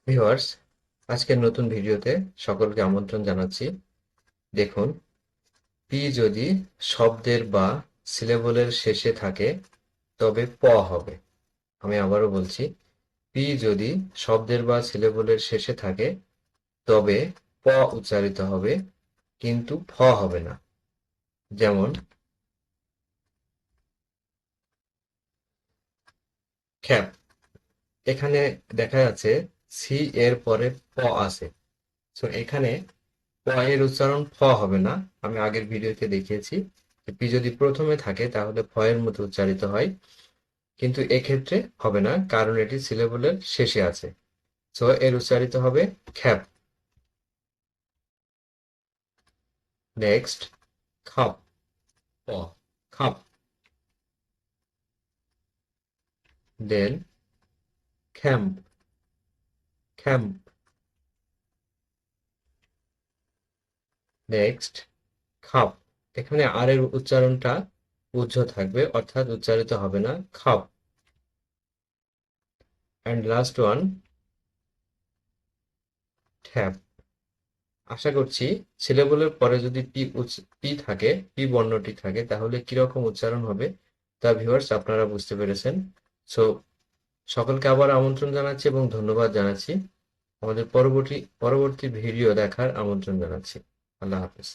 Viewers, আজকের নতুন ভিডিওতে সকলকে আমন্ত্রণ জানাচ্ছি। দেখুন, পি যদি শব্দের বা সিলেবলের শেষে থাকে তবে প হবে। আমি আবারও বলছি, পি যদি শব্দের বা সিলেবলের শেষে থাকে তবে প উচ্চারিত হবে, কিন্তু ফ হবে না। যেমন খ্যাপ, এখানে দেখা যাচ্ছে সি এর পরে প আছে। সো এখানে প এর উচ্চারণ ফ হবে না। আমি আগের ভিডিওতে দেখিয়েছি যে পি যদি প্রথমে থাকে তাহলে ফ এর মতো উচ্চারিত হয়, কিন্তু এক্ষেত্রে হবে না কারণ এটি সিলেবলের শেষে আছে। সো এর উচ্চারিত হবে খ্যাপ। নেক্সট, খাপ, প, খাপ। দেন খ্যাম্প, খ্যাম্প। নেক্সট, খাপ। এখানে আর এর উচ্চারণটা উজ্জ্ব থাকবে, অর্থাৎ উচ্চারিত হবে না খাপ। অ্যান্ড লাস্ট ওয়ান, ঠ্যাপ। আশা করছি সিলেবলের পরে যদি পি থাকে, পি বর্ণটি থাকে, তাহলে কিরকম উচ্চারণ হবে তা ভিউয়ার্স আপনারা বুঝতে পেরেছেন। সো সকলকে আবার আমন্ত্রণ জানাচ্ছি এবং ধন্যবাদ জানাচ্ছি। আমাদের পরবর্তী পরবর্তী ভিডিও দেখার আমন্ত্রণ জানাচ্ছি। আল্লাহ হাফেজ।